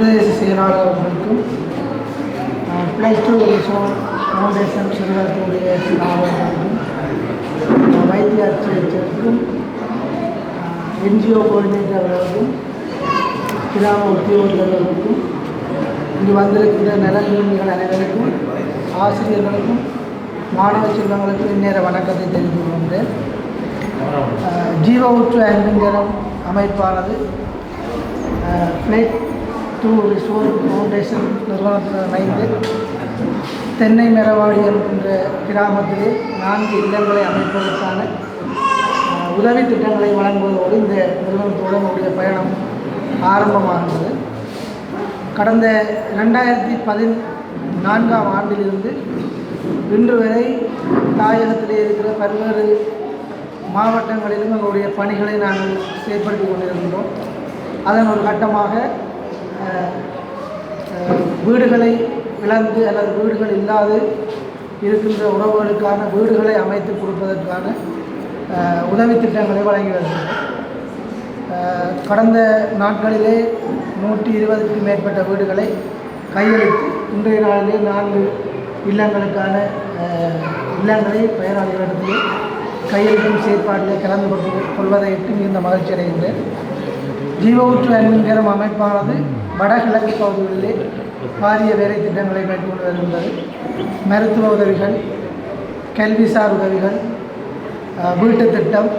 பிரதேச செயலாளர் அவர்களுக்கும் plus two foundation சிறுவர்களுடைய அவர்களுக்கும் வைத்திய அச்சர்களுக்கும் என்ஜிஓ கோஆர்டினேட்டர் அவர்களுக்கும் கிராம உத்தியோகர்களுக்கும் இங்கு வந்திருக்கின்ற நலன்கள் அனைவருக்கும் ஆசிரியர்களுக்கும் மாணவ செல்வங்களுக்கும் இந்நேர வணக்கத்தை தெரிந்து கொண்டேன். ஜீவ ஊற்று அன்பிங்கரம் அமைப்பானது ஃப்ளைட் டூ ரிசோர்ஸ் ஃபவுண்டேஷன் நிறுவனத்தில் அமைந்து தென்னை மெரவாடி என்கின்ற கிராமத்திலே 4 இல்லங்களை அமைப்பதற்கான உதவி திட்டங்களை வழங்குவதோடு இந்த நிறுவனத்தோடு நம்முடைய பயணம் ஆரம்பமாகிறது. கடந்த 2014ஆம் ஆண்டிலிருந்து இன்று வரை தாயகத்திலே இருக்கிற பல்வேறு மாவட்டங்களிலும் எங்களுடைய பணிகளை நாங்கள் செயல்படுத்தி கொண்டிருக்கின்றோம். அதன் ஒரு கட்டமாக வீடுகளை இழந்து அல்லது வீடுகள் இல்லாது இருக்கின்ற உறவுகளுக்கான வீடுகளை அமைத்து கொடுப்பதற்கான உதவி திட்டங்களை வழங்கி வருகின்றோம். கடந்த நாட்களிலே 120க்கும் மேற்பட்ட வீடுகளை கையளித்து இன்றைய நாளிலே 4 இல்லங்களுக்கான இல்லங்களை பயனாளிகளிடத்திலே கையளிக்கும் செயற்பாட்டிலே கலந்து கொள்வதையிட்டு மிகுந்த மகிழ்ச்சி அடைகின்றேன். ஜீவ ஊற்று அன்பிங்கரம் அமைப்பானது வடகிழக்கு பகுதிகளிலே பாரிய வேலை திட்டங்களை மேற்கொண்டு வருகின்றது. மருத்துவ உதவிகள், கல்விசார் உதவிகள், வீட்டு திட்டம்,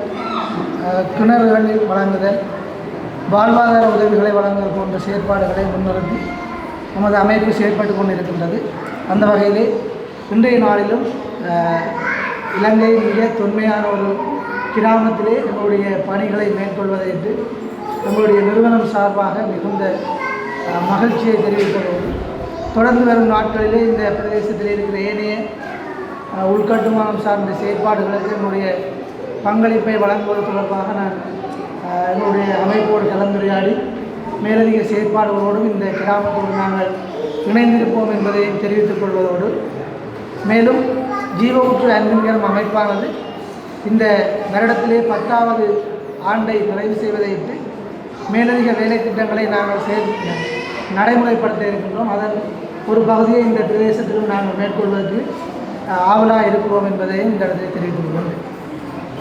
கிணறுகளில் வழங்குதல், வாழ்வாதார உதவிகளை வழங்குதல் போன்ற செயற்பாடுகளை முன்னிறுத்தி நமது அமைப்பு செயற்பட்டு கொண்டிருக்கின்றது. அந்த வகையிலே இன்றைய நாளிலும் இலங்கையில் மிக தொன்மையான ஒரு கிராமத்திலே நம்முடைய பணிகளை மேற்கொள்வதையிட்டு நம்முடைய நிறுவனம் சார்பாக மிகுந்த மகிழ்ச்சியை தெரிவிப்பதோடு தொடர்ந்து வரும் நாட்களிலே இந்த பிரதேசத்தில் இருக்கிற ஏனைய உள்கட்டுமானம் சார்ந்த செயற்பாடுகளுக்கு என்னுடைய பங்களிப்பை வழங்குவது தொடர்பாக நான் என்னுடைய அமைப்போடு கலந்துரையாடி மேலதிக செயற்பாடுகளோடும் இந்த கிராமத்தோடு நாங்கள் இணைந்திருப்போம் என்பதை தெரிவித்துக் கொள்வதோடு மேலும் ஜீவ ஊற்று அன்பிங்கரம் அமைப்பானது இந்த வருடத்திலே 10வது ஆண்டை நிறைவு செய்வதையிட்டு மேலதிக வேலை திட்டங்களை நாங்கள் நடைமுறைப்படுத்த இருக்கின்றோம். அதன் ஒரு பகுதியை இந்த பிரதேசத்திலும் நாங்கள் மேற்கொள்வதற்கு ஆவலாக இருக்கிறோம் என்பதையும் இந்த இடத்தில் தெரிவித்துக் கொள்கிறேன்.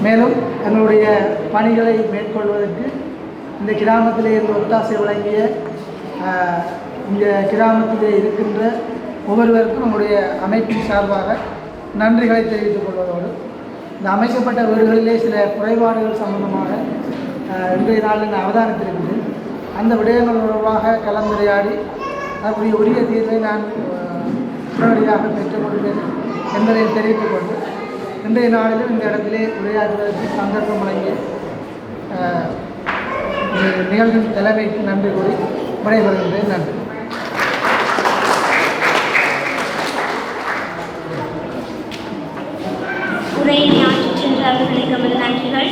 மேலும் எங்களுடைய பணிகளை மேற்கொள்வதற்கு இந்த கிராமத்திலே இருந்து ஒத்தாசை வழங்கிய இந்த கிராமத்திலே இருக்கின்ற ஒவ்வொருவருக்கும் நம்முடைய அமைப்பின் சார்பாக நன்றிகளை தெரிவித்துக் கொள்வதோடு இந்த அமைக்கப்பட்ட வீடுகளிலே சில குறைபாடுகள் சம்பந்தமாக இன்றைய நாளில் அவதானித்திருக்கிறது. அந்த விடயங்கள் தொடர்பாக கலந்துரையாடி அதற்குரிய உரிய தீர்வை நான் உடனடியாக பெற்றுக் கொள்வேன் என்பதை தெரிவித்துக் கொண்டு இன்றைய நாளிலும் இந்த இடத்திலே உரையாற்றுவதற்கு சந்தர்ப்பம் வழங்கிய நிகழ்வின் தலைமைக்கு நன்றி கூறி விடைபெறுகின்றேன். நன்றி. உரையை ஆற்றிச் சென்ற அவர்களுக்கு நமது நன்றிகள்.